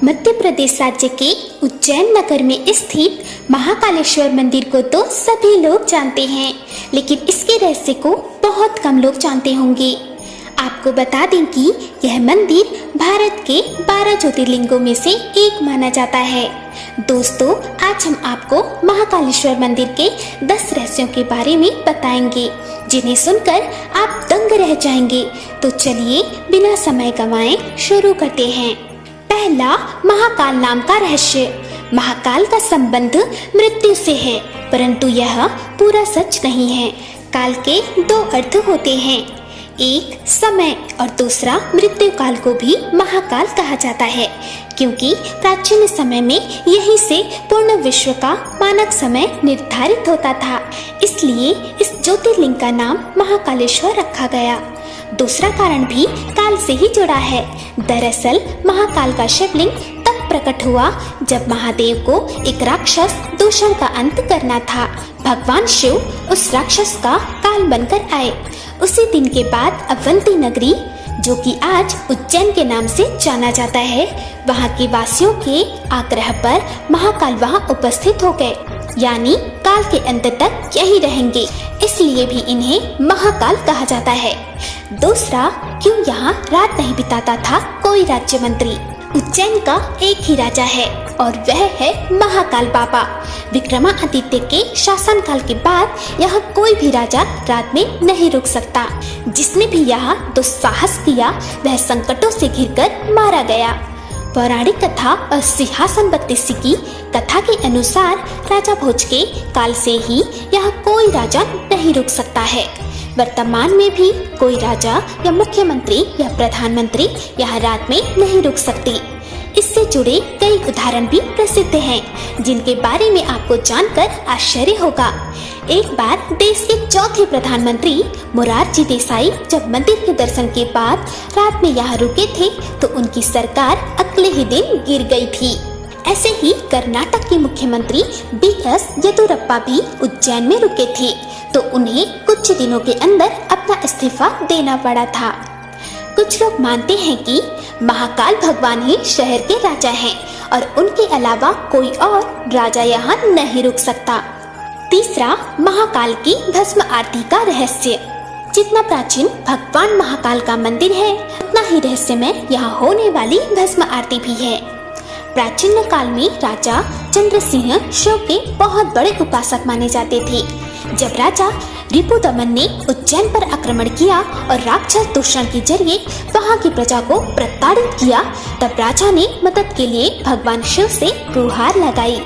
मध्य प्रदेश राज्य के उज्जैन नगर में स्थित महाकालेश्वर मंदिर को तो सभी लोग जानते हैं, लेकिन इसके रहस्य को बहुत कम लोग जानते होंगे। आपको बता दें कि यह मंदिर भारत के 12 ज्योतिर्लिंगों में से एक माना जाता है। दोस्तों, आज हम आपको महाकालेश्वर मंदिर के 10 रहस्यों के बारे में बताएंगे, जिन्हें सुनकर आप दंग रह जाएंगे। तो चलिए बिना समय गंवाए शुरू करते हैं। पहला, महाकाल नाम का रहस्य। महाकाल का संबंध मृत्यु से है, परंतु यह पूरा सच नहीं है। काल के 2 अर्थ होते हैं, एक समय और दूसरा मृत्यु काल को भी महाकाल कहा जाता है, क्योंकि प्राचीन समय में यहीं से पूर्ण विश्व का मानक समय निर्धारित होता था। इसलिए इस ज्योतिर्लिंग का नाम महाकालेश्वर रखा गया। दूसरा कारण भी काल से ही जुड़ा है। दरअसल महाकाल का शिवलिंग तब प्रकट हुआ जब महादेव को एक राक्षस दूषण का अंत करना था। भगवान शिव उस राक्षस का काल बनकर आए। उसी दिन के बाद अवंती नगरी, जो कि आज उज्जैन के नाम से जाना जाता है, वहाँ के वासियों के आग्रह पर महाकाल वहाँ उपस्थित हो गए, यानी काल के अंत तक यही रहेंगे। इसलिए भी इन्हें महाकाल कहा जाता है। दूसरा, क्यों यहाँ रात नहीं बिताता था कोई राज्य मंत्री। उज्जैन का एक ही राजा है और वह है महाकाल बाबा। विक्रमादित्य के शासनकाल के बाद यहाँ कोई भी राजा रात में नहीं रुक सकता। जिसने भी यहाँ दुस्साहस किया वह संकटों से घिरकर मारा गया। पौराणिक कथा और सिंहासन बत्तीसी की कथा के अनुसार राजा भोज के काल से ही यहाँ कोई राजा नहीं रुक सकता है। वर्तमान में भी कोई राजा या मुख्यमंत्री या प्रधानमंत्री यहाँ रात में नहीं रुक सकते। इससे जुड़े कई उदाहरण भी प्रसिद्ध हैं, जिनके बारे में आपको जानकर आश्चर्य होगा। एक बार देश के चौथे प्रधानमंत्री मोरारजी देसाई जब मंदिर के दर्शन के बाद रात में यहाँ रुके थे, तो उनकी सरकार अगले ही दिन गिर गई थी। ऐसे ही कर्नाटक के मुख्यमंत्री BS येदियुरप्पा भी उज्जैन में रुके थे, तो उन्हें कुछ दिनों के अंदर अपना इस्तीफा देना पड़ा था। कुछ लोग मानते हैं कि महाकाल भगवान ही शहर के राजा हैं और उनके अलावा कोई और राजा यहाँ नहीं रुक सकता। तीसरा, महाकाल की भस्म आरती का रहस्य। जितना प्राचीन भगवान महाकाल का मंदिर है, उतना ही रहस्यमय यहाँ होने वाली भस्म आरती भी है। प्राचीन काल में राजा चंद्रसिंह शिव के बहुत बड़े उपासक माने जाते थे। जब राजा रिपुदमन ने उज्जैन पर आक्रमण किया और राक्षस दूषण के जरिए वहां की प्रजा को प्रताड़ित किया, तब राजा ने मदद के लिए भगवान शिव से गुहार लगाई।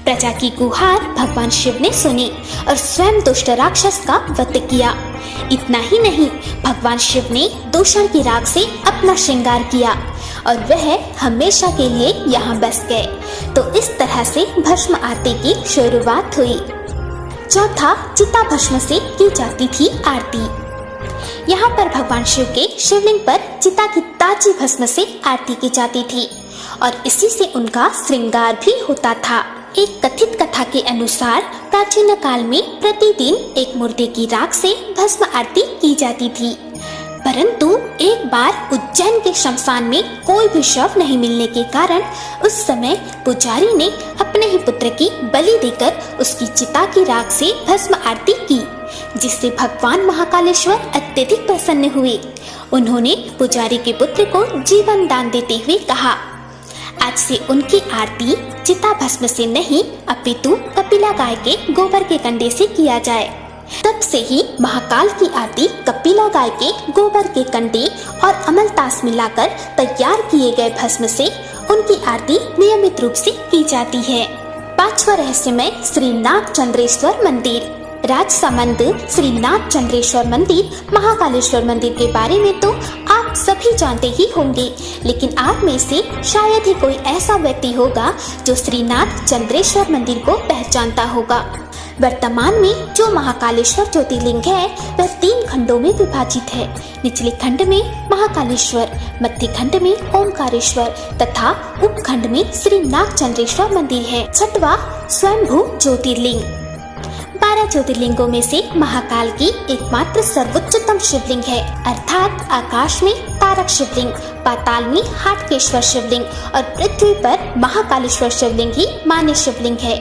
प्रजा की गुहार भगवान शिव ने सुनी और स्वयं दुष्ट राक्षस का वध किया। इतना ही नहीं, भगवान शिव ने दूषण की राख से अपना श्रृंगार किया और वह हमेशा के लिए यहाँ बस गए। तो इस तरह से भस्म आरती की शुरुआत हुई। चौथा, चिता भस्म से की जाती थी आरती। यहाँ पर भगवान शिव के शिवलिंग पर चिता की ताजी भस्म से आरती की जाती थी और इसी से उनका श्रृंगार भी होता था। एक कथित कथा के अनुसार प्राचीन काल में प्रतिदिन एक मुर्दे की राख से भस्म आरती की जाती थी, परंतु एक बार उज्जैन के शमशान में कोई भी शव नहीं मिलने के कारण उस समय पुजारी ने अपने ही पुत्र की बलि देकर उसकी चिता की राख से भस्म आरती की, जिससे भगवान महाकालेश्वर अत्यधिक प्रसन्न हुए। उन्होंने पुजारी के पुत्र को जीवन दान देते हुए कहा, आज से उनकी आरती चिता भस्म से नहीं, अपितु कपिला गाय के गोबर के कंडे से किया जाए। तब से ही महाकाल की आरती कपिला गाय के गोबर के कंडे और अमलतास मिलाकर तैयार किए गए भस्म से उनकी आरती नियमित रूप से की जाती है। पांचवा रहस्यमय श्री नागचंद्रेश्वर मंदिर। राजसमंद श्री नागचंद्रेश्वर मंदिर महाकालेश्वर मंदिर के बारे में तो आप सभी जानते ही होंगे, लेकिन आप में से शायद ही कोई ऐसा व्यक्ति होगा जो श्री नागचंद्रेश्वर मंदिर को पहचानता होगा। वर्तमान में जो महाकालेश्वर ज्योतिर्लिंग है वह 3 खंडों में विभाजित है। निचले खंड में महाकालेश्वर, मध्य खंड में ओमकारेश्वर तथा उपखंड में श्री नागचंद्रेश्वर मंदिर है। छठवां, स्वयंभू ज्योतिर्लिंग। 12 ज्योतिर्लिंगों में से महाकाल की एकमात्र सर्वोच्चतम शिवलिंग है, अर्थात आकाश में तारक शिवलिंग, पाताल में हाटकेश्वर शिवलिंग और पृथ्वी पर महाकालेश्वर शिवलिंग ही मान्य शिवलिंग है।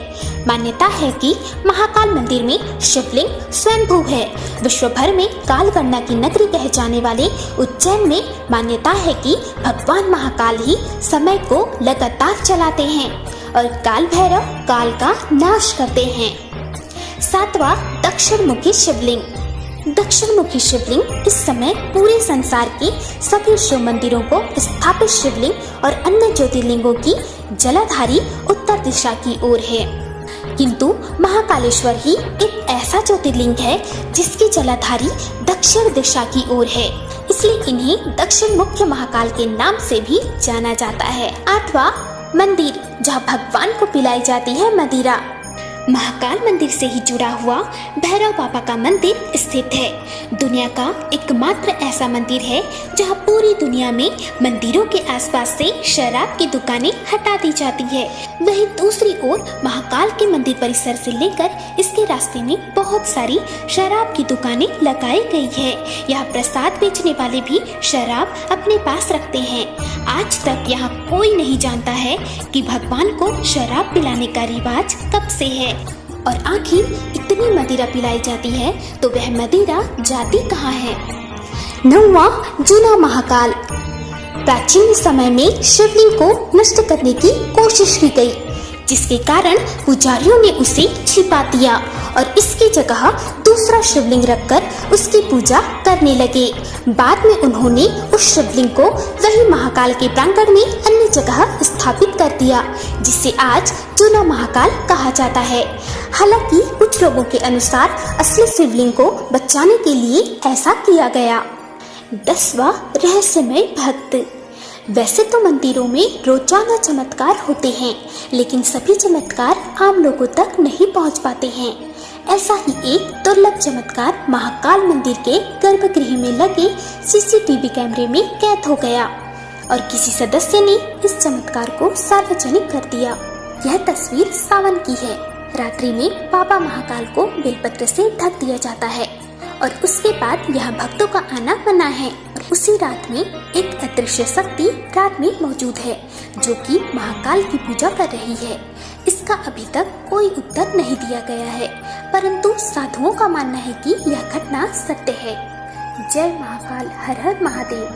मान्यता है कि महाकाल मंदिर में शिवलिंग स्वयंभू है। विश्व भर में काल गणना की नगरी कहे जाने वाले उज्जैन में मान्यता है कि भगवान महाकाल ही समय को लगातार चलाते हैं और काल भैरव काल का नाश करते हैं। 7वां दक्षिण मुखी शिवलिंग। दक्षिण मुखी शिवलिंग इस समय पूरे संसार के सभी शिव मंदिरों को स्थापित शिवलिंग और अन्य ज्योतिर्लिंगों की जलाधारी उत्तर दिशा की ओर है, किंतु महाकालेश्वर ही एक ऐसा ज्योतिर्लिंग है जिसकी जलाधारी दक्षिण दिशा की ओर है, इसलिए इन्हें दक्षिण मुख्य महाकाल के नाम से भी जाना जाता है। 8वां मंदिर, जहाँ भगवान को पिलाई जाती है मदिरा। महाकाल मंदिर से ही जुड़ा हुआ भैरव बाबा का मंदिर स्थित है। दुनिया का एकमात्र ऐसा मंदिर है जहां पूरी दुनिया में मंदिरों के आसपास से शराब की दुकानें हटा दी जाती है। वहीं दूसरी ओर महाकाल के मंदिर परिसर से लेकर इसके रास्ते में बहुत सारी शराब की दुकानें लगाई गई है। यहाँ प्रसाद बेचने वाले भी शराब अपने पास रखते हैं। आज तक यहाँ कोई नहीं जानता है कि भगवान को शराब पिलाने का रिवाज कब से है और आखिर इतनी मदिरा पिलाई जाती है तो वह मदिरा जाती कहाँ है। 9वां जूना महाकाल। प्राचीन समय में शिवलिंग को नष्ट करने की कोशिश की गई, जिसके कारण पुजारियों ने उसे छिपा दिया और इसकी जगह दूसरा शिवलिंग रखकर उसकी पूजा करने लगे। बाद में उन्होंने उस शिवलिंग को वही महाकाल के प्रांगण में अन्य जगह स्थापित कर दिया, जिसे आज जूना महाकाल कहा जाता है। हालांकि कुछ लोगों के अनुसार असली शिवलिंग को बचाने के लिए ऐसा किया गया। 10वां रहस्यमय भक्त। वैसे तो मंदिरों में रोजाना चमत्कार होते हैं, लेकिन सभी चमत्कार आम लोगों तक नहीं पहुंच पाते हैं। ऐसा ही एक दुर्लभ चमत्कार महाकाल मंदिर के गर्भगृह में लगे सीसीटीवी कैमरे में कैद हो गया और किसी सदस्य ने इस चमत्कार को सार्वजनिक कर दिया। यह तस्वीर सावन की है। रात्रि में बाबा महाकाल को बेलपत्र से ढक दिया जाता है और उसके बाद यहाँ भक्तों का आना मना है। उसी रात में एक अदृश्य शक्ति रात में मौजूद है जो कि महाकाल की पूजा कर रही है। इसका अभी तक कोई उत्तर नहीं दिया गया है, परंतु साधुओं का मानना है कि यह घटना सत्य है। जय महाकाल, हर हर महादेव।